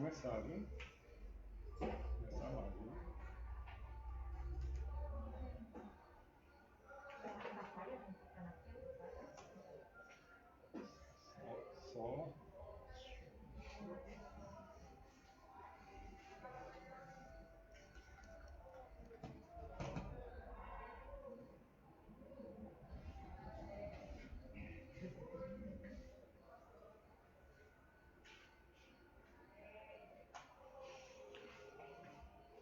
começar, viu? Começar lá, viu? Só.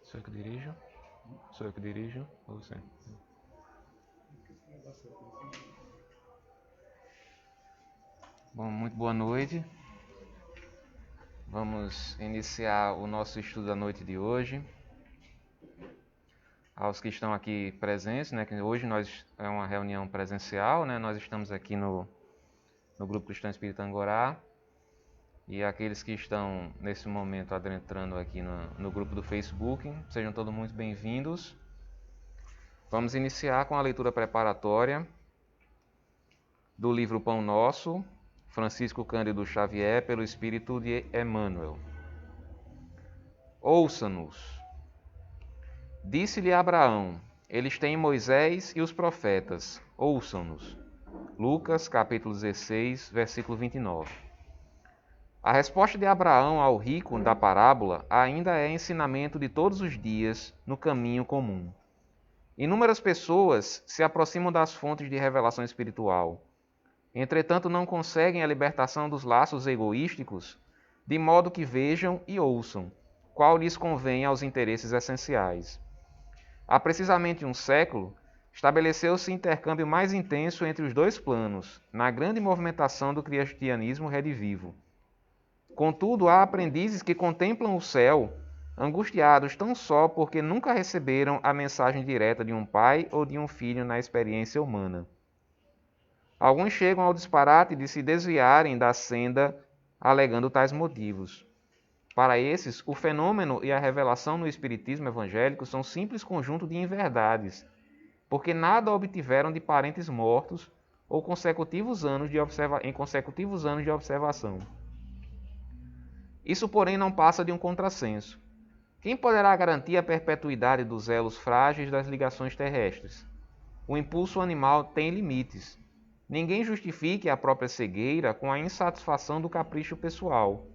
Sou eu que dirijo? Sou eu que dirijo ou você? Bom, muito boa noite. Vamos iniciar o nosso estudo da noite de hoje. Aos que estão aqui presentes, né, que hoje é uma reunião presencial, né, nós estamos aqui no Grupo Cristão Espírita Angorá, e aqueles que estão nesse momento adentrando aqui no grupo do Facebook, sejam todos muito bem-vindos. Vamos iniciar com a leitura preparatória do livro Pão Nosso, Francisco Cândido Xavier, pelo Espírito de Emmanuel. Ouça-nos. Disse-lhe Abraão: eles têm Moisés e os profetas, ouçam-nos. Lucas, capítulo 16, versículo 29. A resposta de Abraão ao rico da parábola ainda é ensinamento de todos os dias no caminho comum. Inúmeras pessoas se aproximam das fontes de revelação espiritual. Entretanto, não conseguem a libertação dos laços egoísticos, de modo que vejam e ouçam, qual lhes convém aos interesses essenciais. Há precisamente um século, estabeleceu-se intercâmbio mais intenso entre os dois planos, na grande movimentação do cristianismo redivivo. Contudo, há aprendizes que contemplam o céu, angustiados tão só porque nunca receberam a mensagem direta de um pai ou de um filho na experiência humana. Alguns chegam ao disparate de se desviarem da senda alegando tais motivos. Para esses, o fenômeno e a revelação no espiritismo evangélico são simples conjunto de inverdades, porque nada obtiveram de parentes mortos ou em consecutivos anos de observação. Isso, porém, não passa de um contrassenso. Quem poderá garantir a perpetuidade dos elos frágeis das ligações terrestres? O impulso animal tem limites. Ninguém justifique a própria cegueira com a insatisfação do capricho pessoal.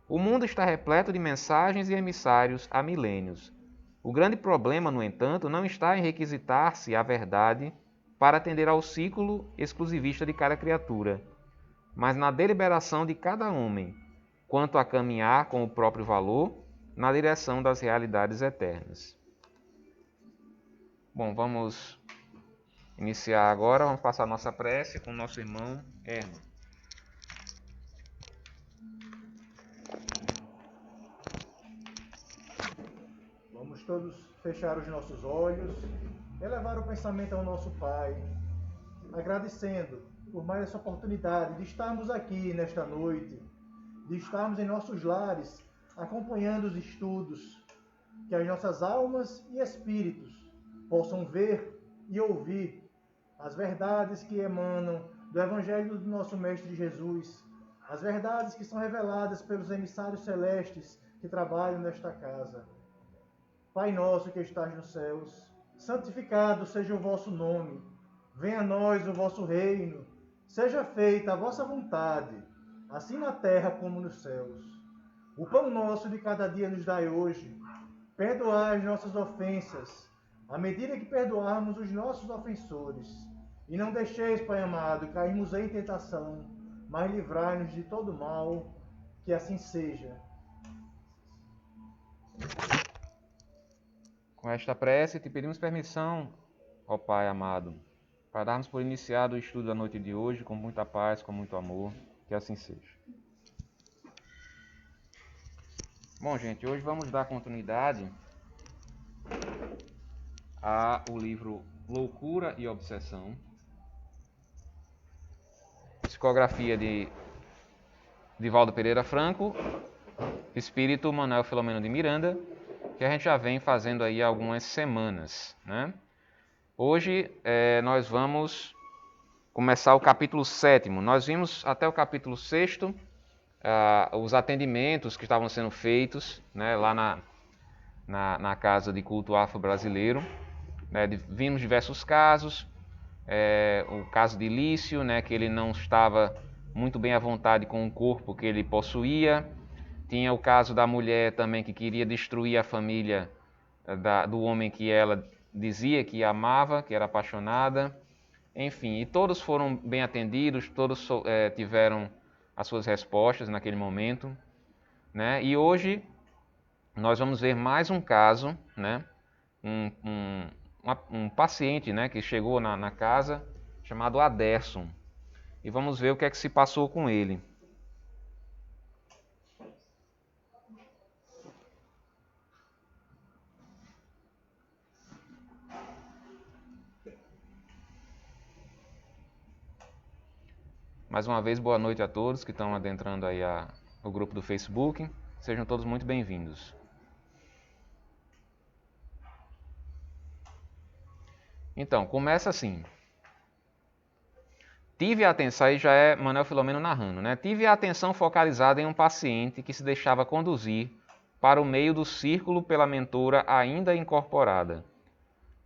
O mundo está repleto de mensagens e emissários há milênios. O grande problema, no entanto, não está em requisitar-se a verdade para atender ao ciclo exclusivista de cada criatura, mas na deliberação de cada homem, quanto a caminhar com o próprio valor na direção das realidades eternas. Bom, vamos iniciar agora, vamos passar a nossa prece com o nosso irmão Herman. Vamos todos fechar os nossos olhos, elevar o pensamento ao nosso Pai, agradecendo por mais essa oportunidade de estarmos aqui nesta noite, de estarmos em nossos lares, acompanhando os estudos, que as nossas almas e espíritos possam ver e ouvir as verdades que emanam do Evangelho do nosso Mestre Jesus, as verdades que são reveladas pelos emissários celestes que trabalham nesta casa. Pai nosso que estás nos céus, santificado seja o vosso nome. Venha a nós o vosso reino. Seja feita a vossa vontade, assim na terra como nos céus. O pão nosso de cada dia nos dai hoje. Perdoai as nossas ofensas, à medida que perdoarmos os nossos ofensores. E não deixeis, Pai amado, cairmos em tentação, mas livrai-nos de todo mal, que assim seja. Com esta prece, te pedimos permissão, ó Pai amado, para darmos por iniciado o estudo da noite de hoje com muita paz, com muito amor, que assim seja. Bom, gente, hoje vamos dar continuidade ao livro Loucura e Obsessão, psicografia de Divaldo Pereira Franco, espírito Manuel Filomeno de Miranda, que a gente já vem fazendo aí há algumas semanas, né? Hoje nós vamos começar o capítulo 7º. Nós vimos até o capítulo 6º, os atendimentos que estavam sendo feitos, né, lá na casa de culto afro-brasileiro. Né, vimos diversos casos, o caso de Lício, né, que ele não estava muito bem à vontade com o corpo que ele possuía. Tinha o caso da mulher também que queria destruir a família do homem que ela dizia que amava, que era apaixonada. Enfim, e todos foram bem atendidos, todos tiveram as suas respostas naquele momento. Né? E hoje nós vamos ver mais um caso, né? Um paciente, né, que chegou na casa, chamado Aderson. E vamos ver o que é que se passou com ele. Mais uma vez, boa noite a todos que estão adentrando aí o grupo do Facebook. Sejam todos muito bem-vindos. Então, começa assim. Tive a atenção, aí já é Manuel Filomeno narrando, né? Tive a atenção focalizada em um paciente que se deixava conduzir para o meio do círculo pela mentora ainda incorporada.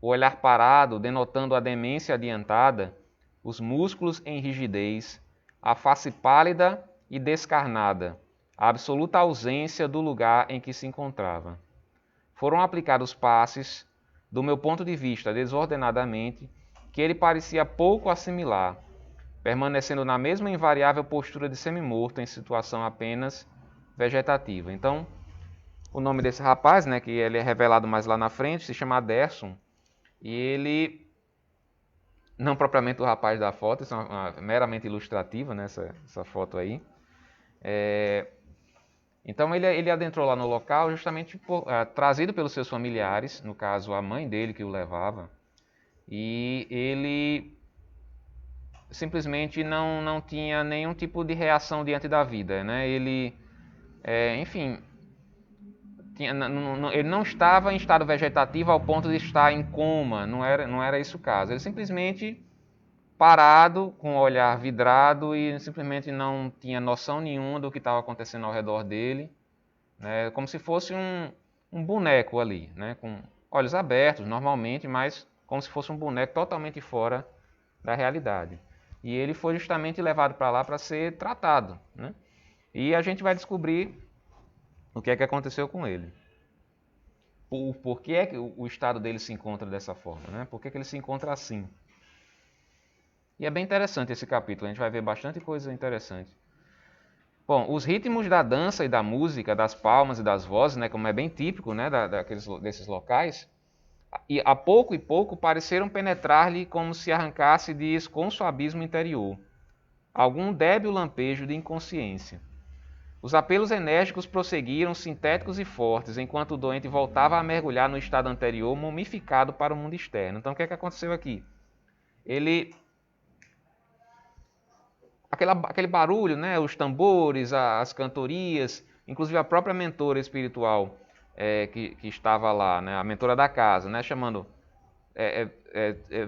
O olhar parado, denotando a demência adiantada, os músculos em rigidez, a face pálida e descarnada, a absoluta ausência do lugar em que se encontrava. Foram aplicados passes, do meu ponto de vista desordenadamente, que ele parecia pouco assimilar, permanecendo na mesma invariável postura de semi-morto em situação apenas vegetativa. Então, o nome desse rapaz, né, que ele é revelado mais lá na frente, se chama Aderson, e ele, não propriamente o rapaz da foto, isso é meramente ilustrativa, né, essa foto aí. Então ele adentrou lá no local justamente trazido pelos seus familiares, no caso a mãe dele que o levava, e ele simplesmente não tinha nenhum tipo de reação diante da vida, né? Ele, enfim, ele não estava em estado vegetativo ao ponto de estar em coma, não era esse o caso. Ele simplesmente parado, com o olhar vidrado e simplesmente não tinha noção nenhuma do que estava acontecendo ao redor dele, né? Como se fosse um boneco ali, né? Com olhos abertos normalmente, mas como se fosse um boneco totalmente fora da realidade. E ele foi justamente levado para lá para ser tratado, né? E a gente vai descobrir o que é que aconteceu com ele. Por que é que o estado dele se encontra dessa forma, né? Por que ele se encontra assim? E é bem interessante esse capítulo, a gente vai ver bastante coisa interessante. Bom, os ritmos da dança e da música, das palmas e das vozes, né, como é bem típico, né, desses locais, e a pouco e pouco pareceram penetrar-lhe como se arrancasse de esconso abismo interior algum débil lampejo de inconsciência. Os apelos enérgicos prosseguiram, sintéticos e fortes, enquanto o doente voltava a mergulhar no estado anterior, mumificado para o mundo externo. Então, o que é que aconteceu aqui? Aquele barulho, né? Os tambores, as cantorias, inclusive a própria mentora espiritual que estava lá, né? A mentora da casa, né? Chamando,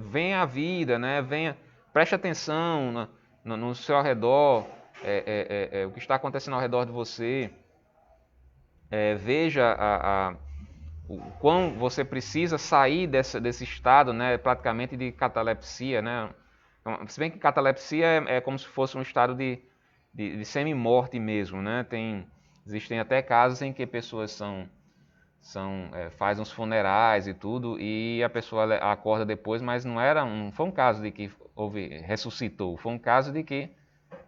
venha a vida, né? Venha, preste atenção no seu ao redor, o que está acontecendo ao redor de você, veja o quão você precisa sair desse estado, né? Praticamente de catalepsia, né? Se bem que catalepsia é como se fosse um estado de semi-morte mesmo, né? Existem até casos em que pessoas fazem uns funerais e tudo, e a pessoa acorda depois, mas não foi um caso de que ressuscitou, foi um caso de que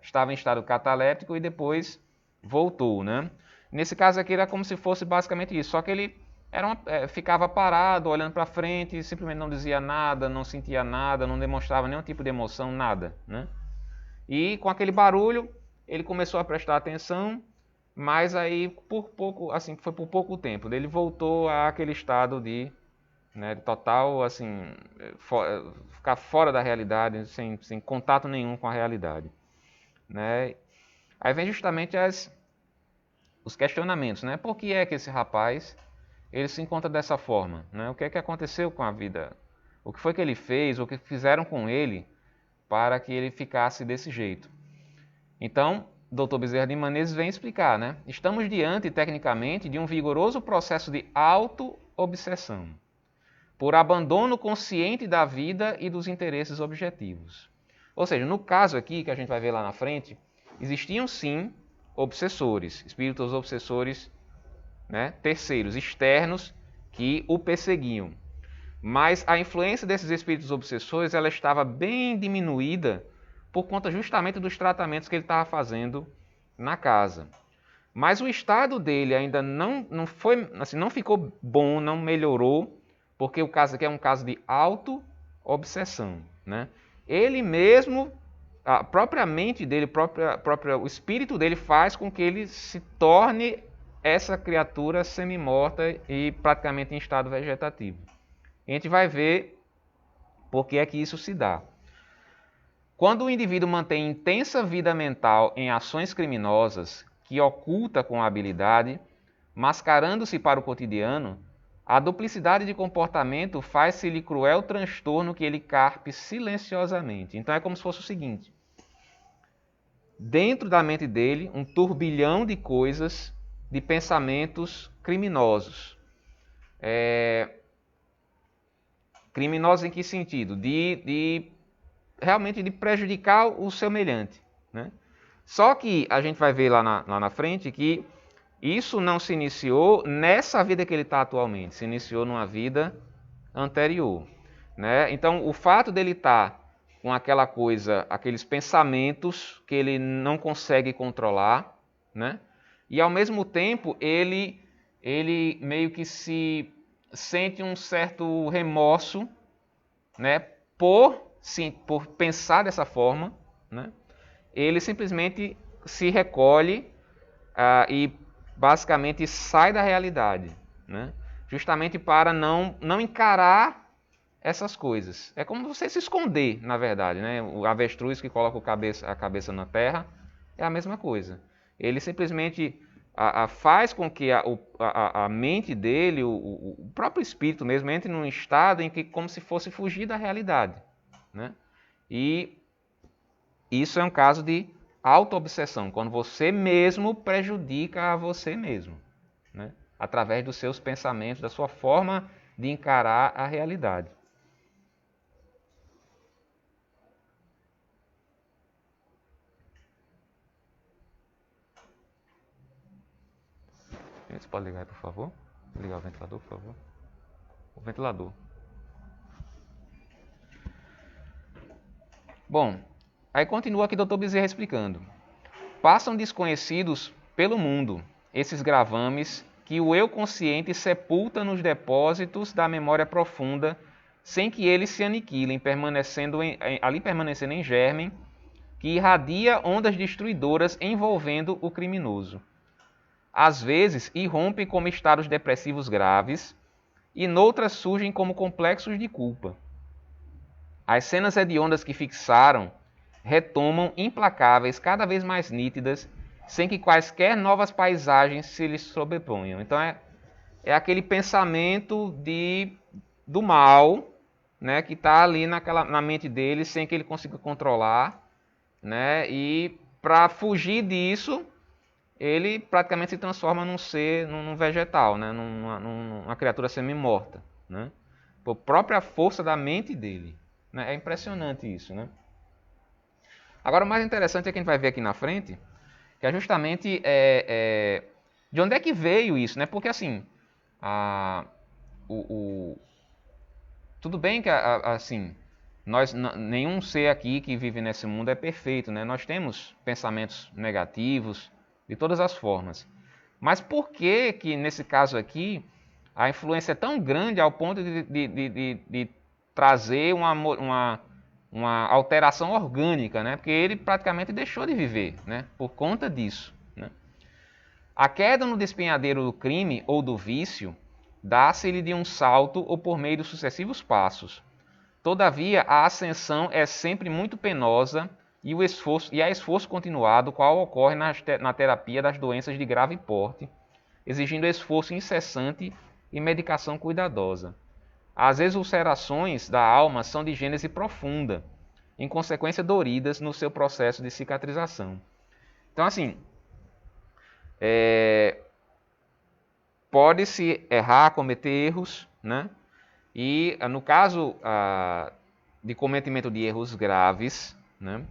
estava em estado cataléptico e depois voltou, né? Nesse caso aqui era como se fosse basicamente isso, só que ele ficava parado, olhando para frente, simplesmente não dizia nada, não sentia nada, não demonstrava nenhum tipo de emoção, nada, né? E com aquele barulho, ele começou a prestar atenção, mas aí foi por pouco tempo. Ele voltou àquele estado de total, assim, ficar fora da realidade, sem contato nenhum com a realidade, né? Aí vem justamente os questionamentos, né? Por que é que esse rapaz ele se encontra dessa forma, né? O que é que aconteceu com a vida? O que foi que ele fez? O que fizeram com ele para que ele ficasse desse jeito? Então, Dr. Bezerra de Menezes vem explicar, né? Estamos diante, tecnicamente, de um vigoroso processo de auto-obsessão, por abandono consciente da vida e dos interesses objetivos. Ou seja, no caso aqui, que a gente vai ver lá na frente, existiam sim obsessores, espíritos obsessores, né, terceiros, externos, que o perseguiam. Mas a influência desses espíritos obsessores ela estava bem diminuída por conta justamente dos tratamentos que ele estava fazendo na casa. Mas o estado dele ainda não foi, assim, não ficou bom, não melhorou, porque o caso aqui é um caso de auto-obsessão, né? Ele mesmo, a própria mente dele, o espírito dele faz com que ele se torne essa criatura semi-morta e praticamente em estado vegetativo. E a gente vai ver por que é que isso se dá. Quando o indivíduo mantém intensa vida mental em ações criminosas, que oculta com habilidade, mascarando-se para o cotidiano, a duplicidade de comportamento faz-se-lhe cruel transtorno que ele carpe silenciosamente. Então é como se fosse o seguinte: dentro da mente dele, um turbilhão de coisas, de pensamentos criminosos. Criminosos em que sentido? Realmente de prejudicar o semelhante, né? Só que a gente vai ver lá na frente que isso não se iniciou nessa vida que ele está atualmente, se iniciou numa vida anterior, né? Então, o fato dele estar com aquela coisa, aqueles pensamentos que ele não consegue controlar, né? E ao mesmo tempo ele meio que se sente um certo remorso, né? Por pensar dessa forma, né? Ele simplesmente se recolhe e basicamente sai da realidade, né? Justamente para não encarar essas coisas. É como você se esconder, na verdade, né? O avestruz que coloca a cabeça na terra é a mesma coisa. Ele simplesmente faz com que a mente dele, o próprio espírito mesmo, entre num estado em que como se fosse fugir da realidade, né? E isso é um caso de auto-obsessão, quando você mesmo prejudica a você mesmo, né? Através dos seus pensamentos, da sua forma de encarar a realidade. Você pode ligar aí, por favor? Ligar o ventilador, por favor. O ventilador. Bom, aí continua aqui o Dr. Bezerra explicando. Passam desconhecidos pelo mundo esses gravames que o eu consciente sepulta nos depósitos da memória profunda, sem que eles se aniquilem, ali permanecendo em germe, que irradia ondas destruidoras envolvendo o criminoso. Às vezes irrompem como estados depressivos graves e noutras surgem como complexos de culpa. As cenas hediondas que fixaram retomam implacáveis, cada vez mais nítidas, sem que quaisquer novas paisagens se lhes sobreponham. Então é aquele pensamento do mal, né, que está ali na mente dele, sem que ele consiga controlar, né, e para fugir disso, ele praticamente se transforma num vegetal, né, numa criatura semi-morta, né, por própria força da mente dele. Né? É impressionante isso, né? Agora, o mais interessante é que a gente vai ver aqui na frente, que é justamente de onde é que veio isso, né? Porque assim, tudo bem que assim, nenhum ser aqui que vive nesse mundo é perfeito, né? Nós temos pensamentos negativos de todas as formas. Mas por que nesse caso aqui a influência é tão grande ao ponto de trazer uma alteração orgânica, né? Porque ele praticamente deixou de viver, né? Por conta disso, né? A queda no despenhadeiro do crime ou do vício dá-se-lhe de um salto ou por meio de sucessivos passos. Todavia, a ascensão é sempre muito penosa e há esforço continuado, qual ocorre na terapia das doenças de grave porte, exigindo esforço incessante e medicação cuidadosa. As exulcerações da alma são de gênese profunda, em consequência doridas no seu processo de cicatrização. Então, assim, pode-se errar, cometer erros, né? E no caso de cometimento de erros graves, né,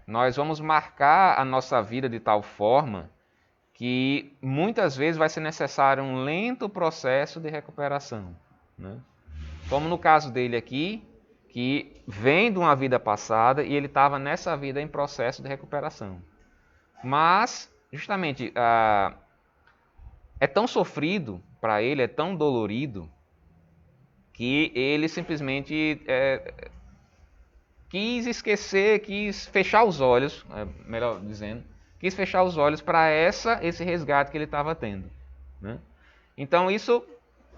nós vamos marcar a nossa vida de tal forma que muitas vezes vai ser necessário um lento processo de recuperação, né? Como no caso dele aqui, que vem de uma vida passada e ele estava nessa vida em processo de recuperação. Mas, justamente, é tão sofrido para ele, é tão dolorido, que ele simplesmente quis esquecer, quis fechar os olhos, melhor dizendo, quis fechar os olhos para esse resgate que ele estava tendo, né? Então isso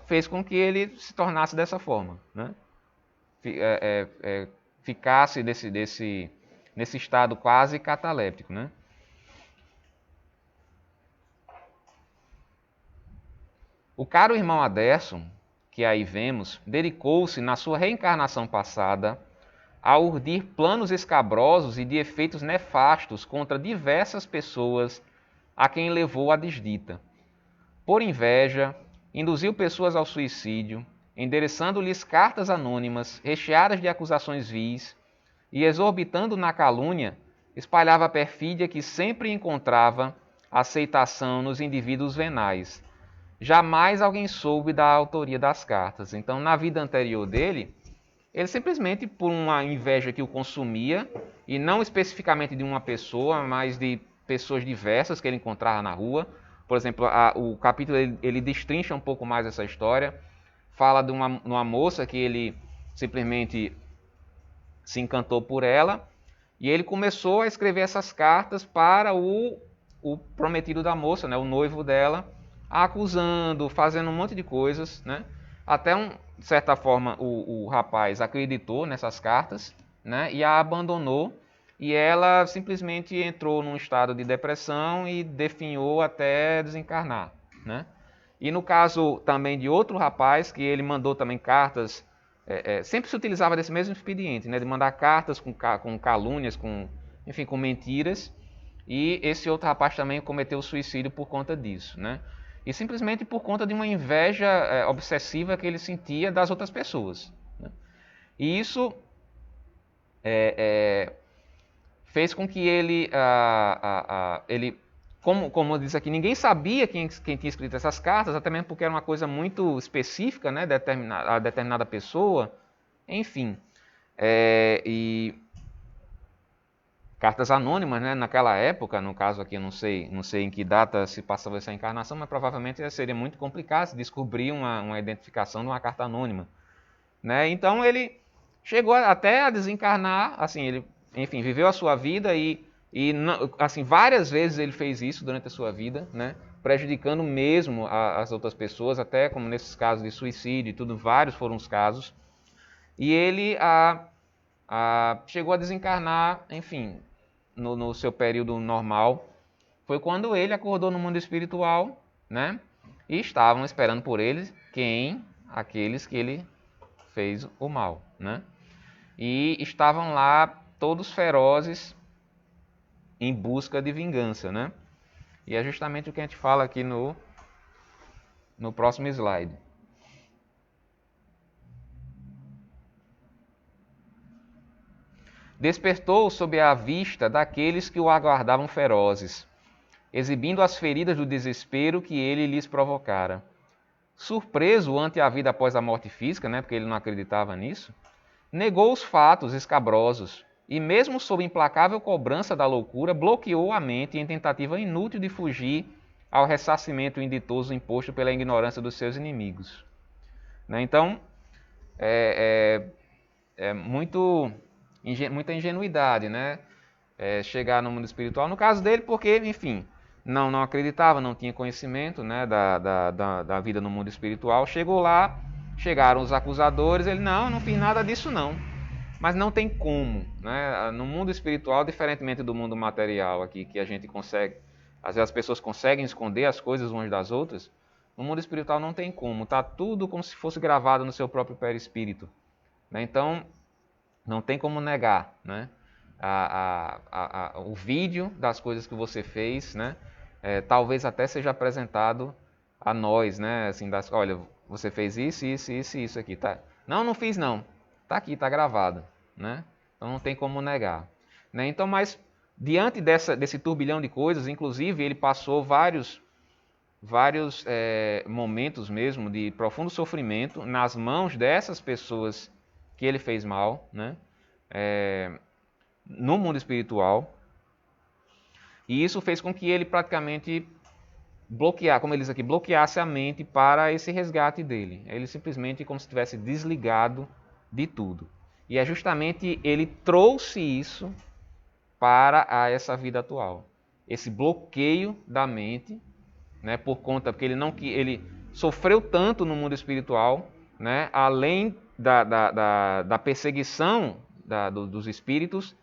fez com que ele se tornasse dessa forma, né? Ficasse nesse estado quase cataléptico, né? O caro irmão Aderson, que aí vemos, dedicou-se na sua reencarnação passada a urdir planos escabrosos e de efeitos nefastos contra diversas pessoas a quem levou a desdita. Por inveja, induziu pessoas ao suicídio, endereçando-lhes cartas anônimas recheadas de acusações vis e, exorbitando na calúnia, espalhava a perfídia que sempre encontrava aceitação nos indivíduos venais. Jamais alguém soube da autoria das cartas. Então, na vida anterior dele, ele simplesmente, por uma inveja que o consumia, e não especificamente de uma pessoa, mas de pessoas diversas que ele encontrava na rua. Por exemplo, o capítulo ele destrincha um pouco mais essa história. Fala de uma moça que ele simplesmente se encantou por ela, e ele começou a escrever essas cartas para o prometido da moça, né, o noivo dela, acusando, fazendo um monte de coisas, né? Até, de certa forma, o rapaz acreditou nessas cartas, né? E a abandonou, e ela simplesmente entrou num estado de depressão e definhou até desencarnar, né? E no caso também de outro rapaz, que ele mandou também cartas, sempre se utilizava desse mesmo expediente, né? De mandar cartas com calúnias, enfim, com mentiras, e esse outro rapaz também cometeu suicídio por conta disso, né? E simplesmente por conta de uma inveja obsessiva que ele sentia das outras pessoas, né? E isso fez com que ele, como diz aqui, ninguém sabia quem tinha escrito essas cartas, até mesmo porque era uma coisa muito específica, né, a determinada pessoa, enfim. E cartas anônimas, né, naquela época, no caso aqui eu não sei em que data se passava essa encarnação, mas provavelmente seria muito complicado se descobrir uma identificação de uma carta anônima, né? Então ele chegou até a desencarnar, assim, ele, enfim, viveu a sua vida e assim, várias vezes ele fez isso durante a sua vida, né, prejudicando mesmo as outras pessoas, até como nesses casos de suicídio e tudo, vários foram os casos. E ele chegou a desencarnar, enfim, no seu período normal. Foi quando ele acordou no mundo espiritual, né? E estavam esperando por ele aqueles que ele fez o mal, né? E estavam lá todos ferozes em busca de vingança, né? E é justamente o que a gente fala aqui no próximo slide. Despertou sob a vista daqueles que o aguardavam ferozes, exibindo as feridas do desespero que ele lhes provocara. Surpreso ante a vida após a morte física, né, porque ele não acreditava nisso, negou os fatos escabrosos e, mesmo sob implacável cobrança da loucura, bloqueou a mente em tentativa inútil de fugir ao ressarcimento inditoso imposto pela ignorância dos seus inimigos. Né? Então, muita ingenuidade, né? Chegar no mundo espiritual. No caso dele, porque, enfim, não acreditava, não tinha conhecimento, né, da vida no mundo espiritual. Chegou lá, chegaram os acusadores, ele, não fiz nada disso não. Mas não tem como, né? No mundo espiritual, diferentemente do mundo material aqui, que a gente consegue, às vezes as pessoas conseguem esconder as coisas umas das outras, no mundo espiritual não tem como, está tudo como se fosse gravado no seu próprio perispírito, né? Então, não tem como negar, né, o vídeo das coisas que você fez, né? Talvez até seja apresentado a nós, né? Assim, olha, você fez isso, isso, isso e isso aqui, tá? Não fiz não. Tá aqui, tá gravado, né? Então não tem como negar, né? Então, mas diante desse turbilhão de coisas, inclusive ele passou vários momentos mesmo de profundo sofrimento nas mãos dessas pessoas que ele fez mal, né? No mundo espiritual. E isso fez com que ele praticamente como ele diz aqui, bloqueasse a mente para esse resgate dele. Ele simplesmente como se tivesse desligado de tudo. E é justamente ele trouxe isso para essa vida atual. Esse bloqueio da mente, né, porque ele sofreu tanto no mundo espiritual, né, além da perseguição dos espíritos,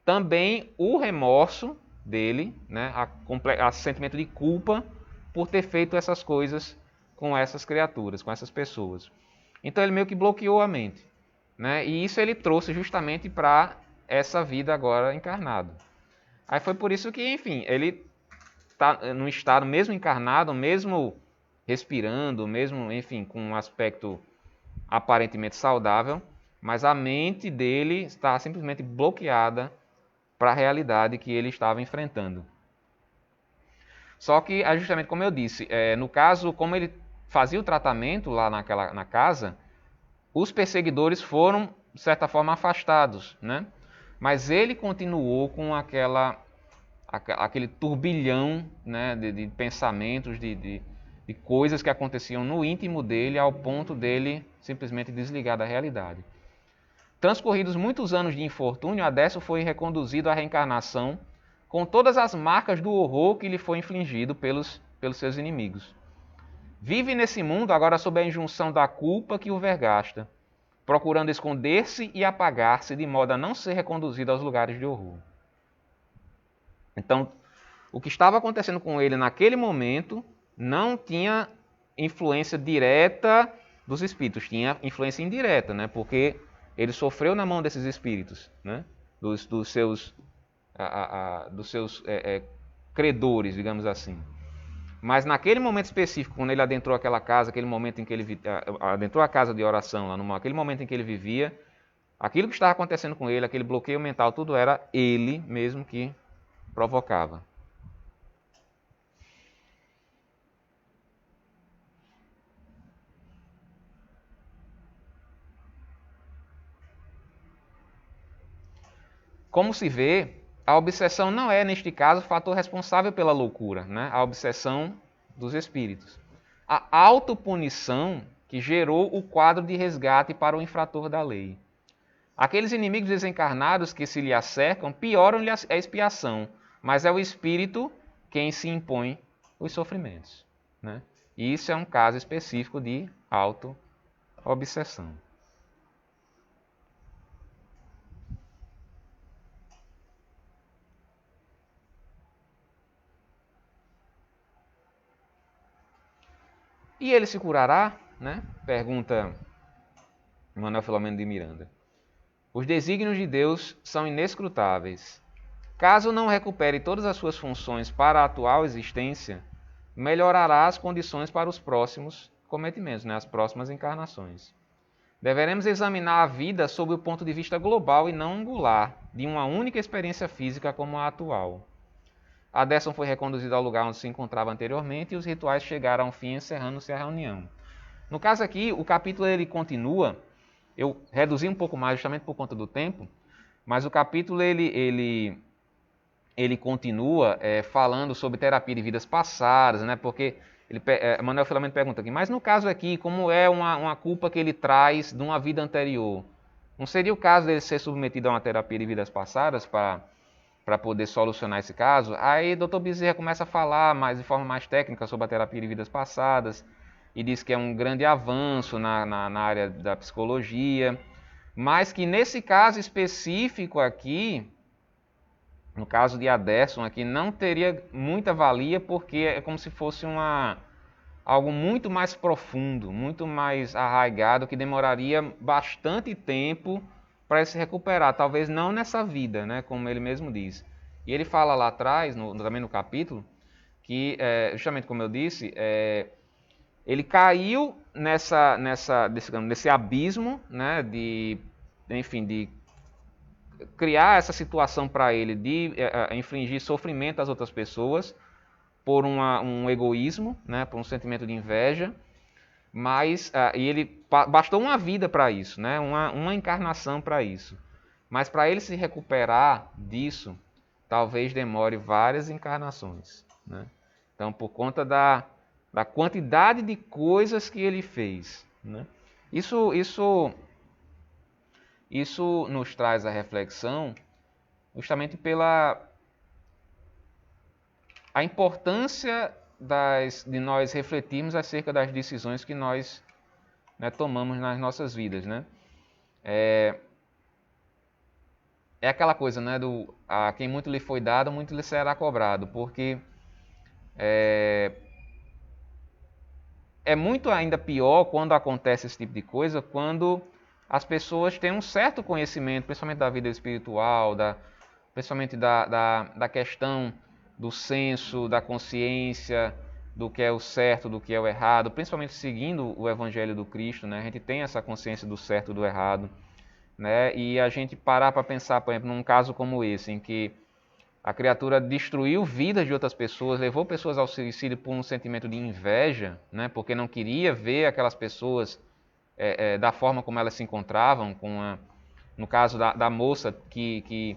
também o remorso dele, né, a sentimento de culpa por ter feito essas coisas com essas criaturas, com essas pessoas. Então ele meio que bloqueou a mente, né, e isso ele trouxe justamente para essa vida agora encarnado. Aí foi por isso que, enfim, ele está num estado mesmo encarnado, mesmo respirando, mesmo, enfim, com um aspecto aparentemente saudável, mas a mente dele está simplesmente bloqueada para a realidade que ele estava enfrentando. Só que, justamente como eu disse, no caso, como ele fazia o tratamento lá na casa, os perseguidores foram, de certa forma, afastados, né? Mas ele continuou com aquele turbilhão, né, de pensamentos, de coisas que aconteciam no íntimo dele, ao ponto dele simplesmente desligar da realidade. Transcorridos muitos anos de infortúnio, Adécio foi reconduzido à reencarnação com todas as marcas do horror que lhe foi infligido pelos seus inimigos. Vive nesse mundo agora sob a injunção da culpa que o vergasta, procurando esconder-se e apagar-se de modo a não ser reconduzido aos lugares de horror. Então, o que estava acontecendo com ele naquele momento não tinha influência direta dos espíritos, tinha influência indireta, né? Porque ele sofreu na mão desses espíritos, né? dos seus credores, digamos assim. Mas naquele momento específico, quando ele adentrou aquela casa, aquele momento em que ele adentrou a casa de oração, aquele momento em que ele vivia, aquilo que estava acontecendo com ele, aquele bloqueio mental, tudo era ele mesmo que provocava. Como se vê, a obsessão não é, neste caso, o fator responsável pela loucura, né? A obsessão dos espíritos. A autopunição que gerou o quadro de resgate para o infrator da lei. Aqueles inimigos desencarnados que se lhe acercam pioram-lhe a expiação, mas é o espírito quem se impõe os sofrimentos, né? E isso é um caso específico de auto-obsessão. E ele se curará? Né? Pergunta Manuel Filomeno de Miranda. Os desígnios de Deus são inescrutáveis. Caso não recupere todas as suas funções para a atual existência, melhorará as condições para os próximos cometimentos, né? As próximas encarnações. Deveremos examinar a vida sob o ponto de vista global e não angular, de uma única experiência física como a atual. Adécio foi reconduzido ao lugar onde se encontrava anteriormente e os rituais chegaram ao fim, encerrando-se a reunião. No caso aqui, o capítulo ele continua, eu reduzi um pouco mais justamente por conta do tempo, mas o capítulo ele continua falando sobre terapia de vidas passadas, né? Porque Manuel Filomeno pergunta aqui, mas no caso aqui, como é uma culpa que ele traz de uma vida anterior, não seria o caso dele ser submetido a uma terapia de vidas passadas para poder solucionar esse caso? Aí Dr. Bezerra começa a falar de forma mais técnica sobre a terapia de vidas passadas e diz que é um grande avanço na área da psicologia, mas que nesse caso específico aqui, no caso de Adécio aqui, não teria muita valia porque é como se fosse algo muito mais profundo, muito mais arraigado, que demoraria bastante tempo para ele se recuperar, talvez não nessa vida, né, como ele mesmo diz. E ele fala lá atrás, também no capítulo, que, justamente como eu disse, ele caiu nesse abismo, né, de criar essa situação para ele de infligir sofrimento às outras pessoas por um egoísmo, né, por um sentimento de inveja, mas e ele bastou uma vida para isso, né, uma encarnação para isso. Mas para ele se recuperar disso, talvez demore várias encarnações, né? Então, por conta da quantidade de coisas que ele fez, né? Isso nos traz a reflexão justamente pela a importância de nós refletirmos acerca das decisões que nós, né, tomamos nas nossas vidas, né? É aquela coisa, né, a quem muito lhe foi dado, muito lhe será cobrado, porque é muito ainda pior quando acontece esse tipo de coisa, quando as pessoas têm um certo conhecimento, principalmente da vida espiritual, principalmente da questão do senso, da consciência, do que é o certo, do que é o errado, principalmente seguindo o Evangelho do Cristo, né? A gente tem essa consciência do certo e do errado, né? E a gente parar para pensar, por exemplo, num caso como esse, em que a criatura destruiu vidas de outras pessoas, levou pessoas ao suicídio por um sentimento de inveja, né? Porque não queria ver aquelas pessoas da forma como elas se encontravam, no caso da moça que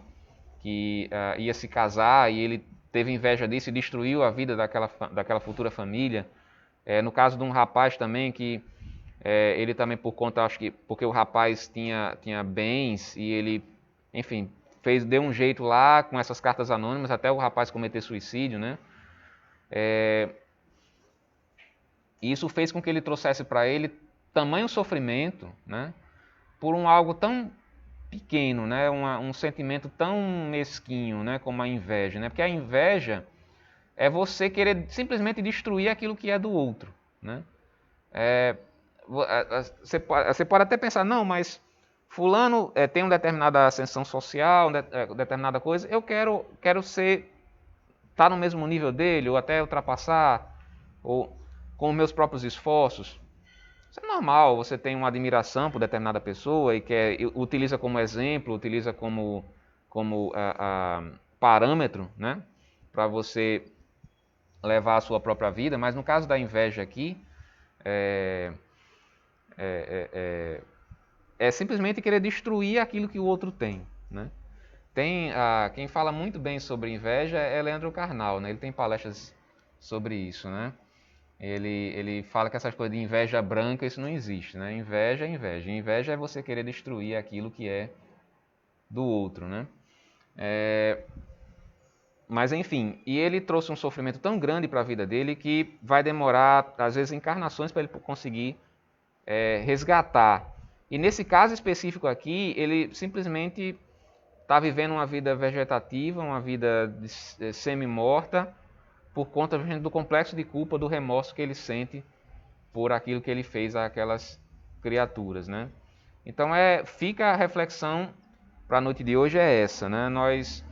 ia se casar e ele teve inveja disso e destruiu a vida daquela futura família. No caso de um rapaz também que ele também por conta, acho que porque o rapaz tinha bens e ele, enfim, deu um jeito lá com essas cartas anônimas até o rapaz cometer suicídio, né? E isso fez com que ele trouxesse para ele tamanho sofrimento, né? Por algo tão pequeno, né? Um sentimento tão mesquinho, né? Como a inveja, né? Porque a inveja é você querer simplesmente destruir aquilo que é do outro, né? Você pode até pensar, não, mas fulano tem uma determinada ascensão social, determinada coisa, eu quero estar no mesmo nível dele, ou até ultrapassar, ou com os meus próprios esforços. Isso é normal, você tem uma admiração por determinada pessoa e utiliza como exemplo, utiliza como parâmetro, né, para você levar a sua própria vida, mas no caso da inveja aqui, é simplesmente querer destruir aquilo que o outro tem, né? Quem fala muito bem sobre inveja é Leandro Carnal, né? Ele tem palestras sobre isso, né? Ele fala que essas coisas de inveja branca, isso não existe, né? Inveja é inveja. Inveja é você querer destruir aquilo que é do outro, né? Mas enfim, e ele trouxe um sofrimento tão grande para a vida dele que vai demorar, às vezes, encarnações para ele conseguir resgatar. E nesse caso específico aqui, ele simplesmente está vivendo uma vida vegetativa, uma vida semi-morta, por conta do complexo de culpa, do remorso que ele sente por aquilo que ele fez àquelas criaturas, né? Então fica a reflexão para a noite de hoje é essa, né? Nós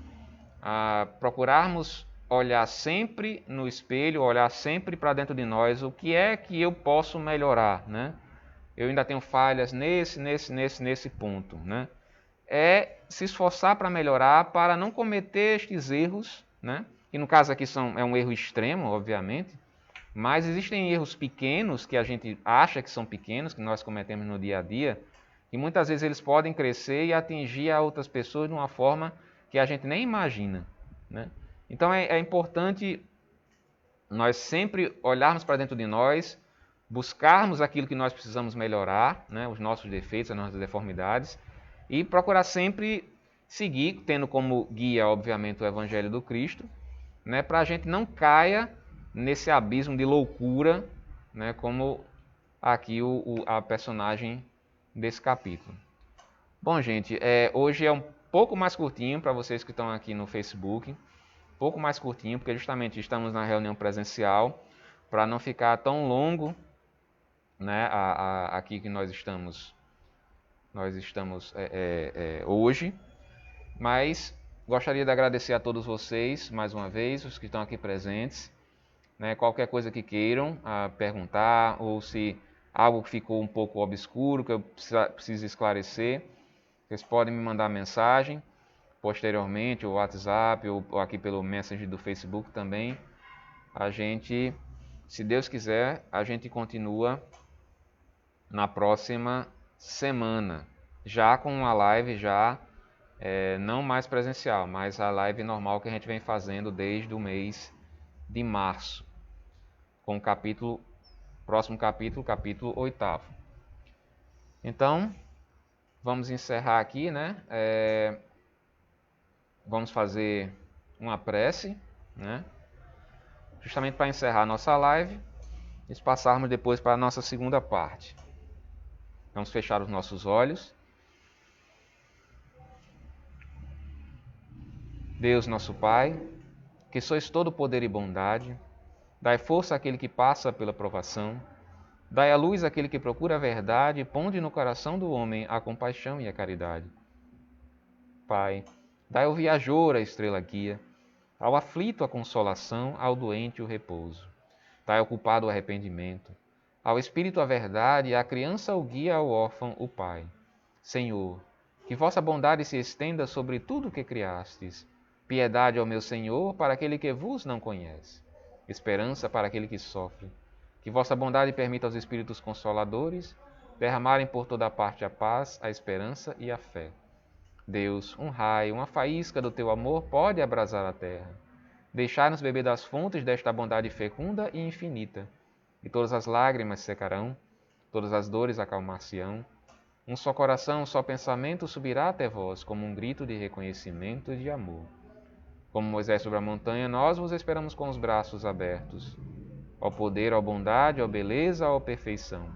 procurarmos olhar sempre no espelho, olhar sempre para dentro de nós, o que é que eu posso melhorar, né? Eu ainda tenho falhas nesse ponto, né? Se esforçar para melhorar, para não cometer estes erros, né? Que no caso aqui é um erro extremo, obviamente, mas existem erros pequenos que a gente acha que são pequenos, que nós cometemos no dia a dia, e muitas vezes eles podem crescer e atingir a outras pessoas de uma forma que a gente nem imagina, né? Então é importante nós sempre olharmos para dentro de nós, buscarmos aquilo que nós precisamos melhorar, né? Os nossos defeitos, as nossas deformidades, e procurar sempre seguir, tendo como guia, obviamente, o Evangelho do Cristo, né, para a gente não caia nesse abismo de loucura, né, como aqui a personagem desse capítulo. Bom, gente, hoje é um pouco mais curtinho para vocês que estão aqui no Facebook, um pouco mais curtinho, porque justamente estamos na reunião presencial, para não ficar tão longo, né, aqui que nós estamos nós estamos hoje, mas gostaria de agradecer a todos vocês, mais uma vez, os que estão aqui presentes. Né? Qualquer coisa que queiram perguntar, ou se algo ficou um pouco obscuro, que eu preciso esclarecer, vocês podem me mandar mensagem posteriormente, ou WhatsApp, ou aqui pelo Messenger do Facebook também. A gente, se Deus quiser, a gente continua na próxima semana, já com uma live não mais presencial, mas a live normal que a gente vem fazendo desde o mês de março, com o próximo capítulo 8º. Então, vamos encerrar aqui, né? Vamos fazer uma prece, né? Justamente para encerrar a nossa live e passarmos depois para a nossa segunda parte. Vamos fechar os nossos olhos. Deus, nosso Pai, que sois todo poder e bondade, dai força àquele que passa pela provação, dai a luz àquele que procura a verdade e ponde no coração do homem a compaixão e a caridade. Pai, dai ao viajor a estrela guia, ao aflito a consolação, ao doente o repouso. Dai ao culpado o arrependimento, ao espírito a verdade, à criança o guia, ao órfão o Pai. Senhor, que vossa bondade se estenda sobre tudo o que criastes. Piedade ao meu Senhor para aquele que vos não conhece. Esperança para aquele que sofre. Que vossa bondade permita aos Espíritos Consoladores derramarem por toda parte a paz, a esperança e a fé. Deus, um raio, uma faísca do teu amor pode abrasar a terra. Deixai-nos beber das fontes desta bondade fecunda e infinita. E todas as lágrimas secarão, todas as dores acalmar-se-ão. Um só coração, um só pensamento subirá até vós como um grito de reconhecimento e de amor. Como Moisés sobre a montanha, nós vos esperamos com os braços abertos. Ó poder, ó bondade, ó beleza, ó perfeição.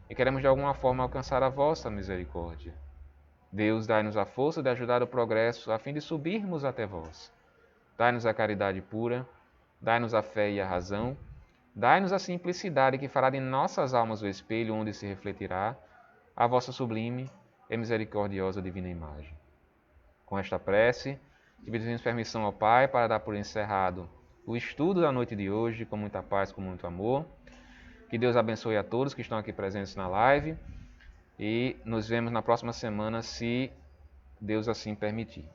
E queremos de alguma forma alcançar a vossa misericórdia. Deus, dai-nos a força de ajudar o progresso, a fim de subirmos até vós. Dai-nos a caridade pura, dai-nos a fé e a razão, dai-nos a simplicidade que fará de nossas almas o espelho onde se refletirá a vossa sublime e misericordiosa divina imagem. Com esta prece, te pedimos permissão ao Pai para dar por encerrado o estudo da noite de hoje, com muita paz, com muito amor. Que Deus abençoe a todos que estão aqui presentes na live e nos vemos na próxima semana, se Deus assim permitir.